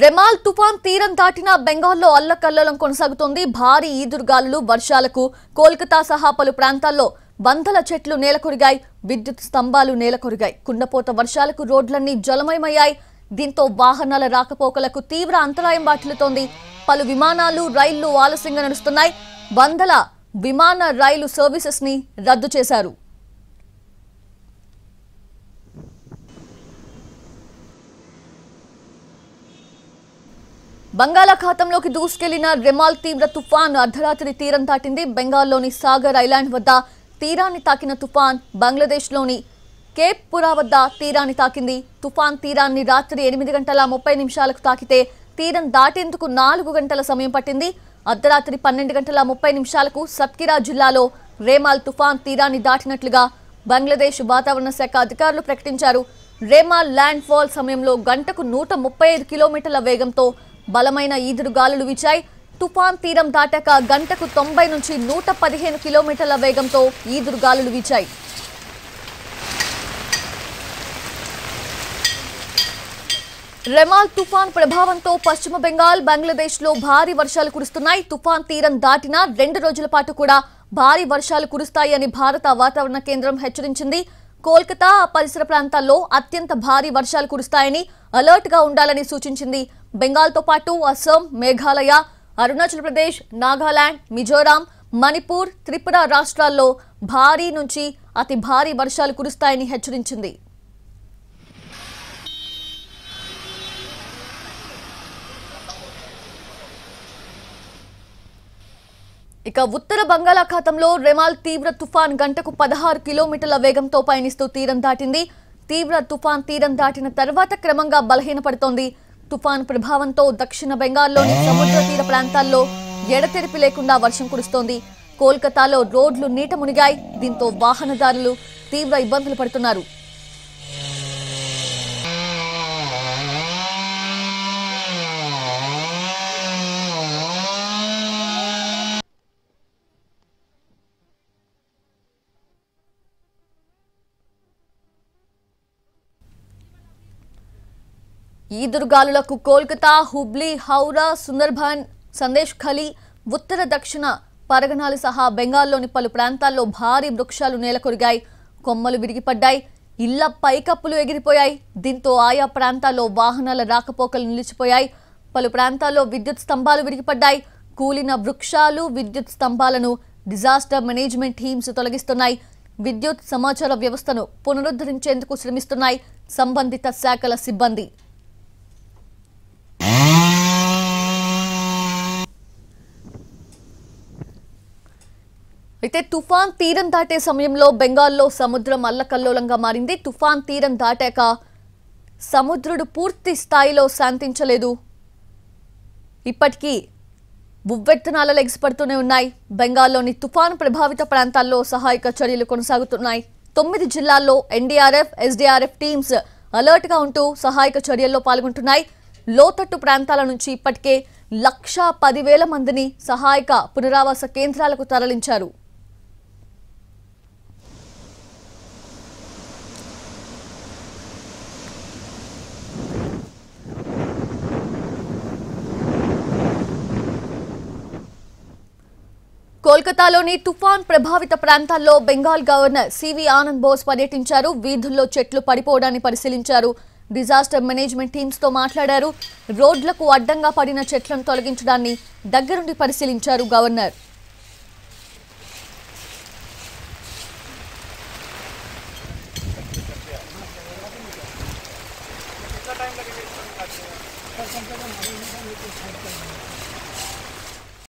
Remal తుఫాన్ తీరం దాటిన బెంగాల్లో అల్లకల్లోలం కొనసాగుతోంది. భారీ ఈదురుగాలులు వర్షాలకు కోల్కతా సహా పలు ప్రాంతాల్లో వందల చెట్లు నేలకొరిగాయి. విద్యుత్ స్తంభాలు నేలకొరిగాయి. కుండపోత వర్షాలకు రోడ్లన్నీ జలమయమయ్యాయి. దీంతో వాహనాల రాకపోకలకు తీవ్ర అంతరాయం వాటిల్లుతోంది. పలు విమానాలు రైళ్లు ఆలస్యంగా నడుస్తున్నాయి. వందల విమాన రైలు సర్వీసెస్ ని రద్దు చేశారు. బంగాళాఖాతంలోకి దూసుకెళ్లిన రెమాల్ తీవ్ర తుఫాన్ అర్ధరాత్రి తీరం దాటింది. బెంగాల్లోని సాగర్ ఐలాండ్ వద్ద తీరాన్ని తాకిన తుఫాన్ బంగ్లాదేశ్లోని కేప్ పురా వద్ద తీరాన్ని తాకింది. తుఫాన్ తీరాన్ని రాత్రి 8:30 తాకితే తీరం దాటేందుకు 4 గంటల సమయం పట్టింది. అర్ధరాత్రి 12:30 సత్కిరా జిల్లాలో రెమాల్ తుఫాన్ తీరాన్ని దాటినట్లుగా బంగ్లాదేశ్ వాతావరణ శాఖ అధికారులు ప్రకటించారు. రెమాల్ ల్యాండ్ ఫాల్ సమయంలో గంటకు 135 కిలోమీటర్ల వేగంతో బలమైన ఈదురుగాలులు వీచాయి. తుఫాన్ తీరం దాటాక గంటకు 90 నుంచి 115 కిలోమీటర్ల వేగంతో ఈదురుగాలులు వీచాయి. రెమాల్ తుఫాన్ ప్రభావంతో పశ్చిమ బెంగాల్, బంగ్లాదేశ్లో భారీ వర్షాలు కురుస్తున్నాయి. తుఫాన్ తీరం దాటిన 2 రోజుల పాటు కూడా భారీ వర్షాలు కురుస్తాయని భారత వాతావరణ కేంద్రం హెచ్చరించింది. కోల్కతా పరిసర ప్రాంతాల్లో అత్యంత భారీ వర్షాలు కురుస్తాయని అలర్ట్ గా ఉండాలని సూచించింది. బెంగాల్తో పాటు అస్సాం, మేఘాలయ, అరుణాచల్ ప్రదేశ్, నాగాలాండ్, మిజోరాం, మణిపూర్, త్రిపుర రాష్ట్రాల్లో భారీ నుంచి అతి భారీ వర్షాలు కురుస్తాయని హెచ్చరించింది. ఇక ఉత్తర బంగాళాఖాతంలో రెమాల్ తీవ్ర తుఫాన్ గంటకు 16 కిలోమీటర్ల వేగంతో పయనిస్తూ తీరం దాటింది. తీవ్ర తుఫాన్ తీరం దాటిన తర్వాత క్రమంగా బలహీనపడుతోంది. తుఫాన్ ప్రభావంతో దక్షిణ బెంగాల్లోని సముద్ర తీర ప్రాంతాల్లో ఎడతెరిపి లేకుండా వర్షం కురుస్తోంది. కోల్కతాలో రోడ్లు నీట మునిగాయి. దీంతో వాహనదారులు తీవ్ర ఇబ్బందులు పడుతున్నారు. ఈదురుగాలులకు కోల్కతా, హుబ్లీ, హౌరా, సుందర్బన్, సందేశ్ ఖలీ, ఉత్తర దక్షిణ పరగనాలు సహా బెంగాల్లోని పలు ప్రాంతాల్లో భారీ వృక్షాలు నేలకొరిగాయి. కొమ్మలు విరిగిపడ్డాయి. ఇళ్ల పైకప్పులు ఎగిరిపోయాయి. దీంతో ఆయా ప్రాంతాల్లో వాహనాల రాకపోకలు నిలిచిపోయాయి. పలు ప్రాంతాల్లో విద్యుత్ స్తంభాలు విరిగిపడ్డాయి. కూలిన వృక్షాలు, విద్యుత్ స్తంభాలను డిజాస్టర్ మేనేజ్మెంట్ టీమ్స్ తొలగిస్తున్నాయి. విద్యుత్ సమాచార వ్యవస్థను పునరుద్ధరించేందుకు శ్రమిస్తున్నాయి సంబంధిత శాఖల సిబ్బంది. అయితే తుఫాన్ తీరం దాటే సమయంలో బెంగాల్లో సముద్రం అల్లకల్లోలంగా మారింది. తుఫాన్ తీరం దాటాక సముద్రుడు పూర్తి స్థాయిలో శాంతించలేదు. ఇప్పటికీ ఉవ్వెత్తునాల ఎగిసిపడుతూనే ఉన్నాయి. బెంగాల్లోని తుఫాన్ ప్రభావిత ప్రాంతాల్లో సహాయక చర్యలు కొనసాగుతున్నాయి. 9 జిల్లాల్లో ఎన్డీఆర్ఎఫ్, ఎస్డీఆర్ఎఫ్ టీమ్స్ అలర్ట్ గా ఉంటూ సహాయక చర్యల్లో పాల్గొంటున్నాయి. లోతట్టు ప్రాంతాల నుంచి ఇప్పటికే 1,10,000 మందిని సహాయక పునరావాస కేంద్రాలకు తరలించారు. కోల్కతాలోని తుఫాన్ ప్రభావిత ప్రాంతాల్లో బెంగాల్ గవర్నర్ సివి ఆనంద్ బోస్ పర్యటించారు. వీధుల్లో చెట్లు పడిపోవడాన్ని పరిశీలించారు. డిజాస్టర్ మేనేజ్మెంట్ టీమ్స్ తో మాట్లాడారు. రోడ్లకు అడ్డంగా పడిన చెట్లను తొలగించడాన్ని దగ్గరుండి పరిశీలించారు గవర్నర్.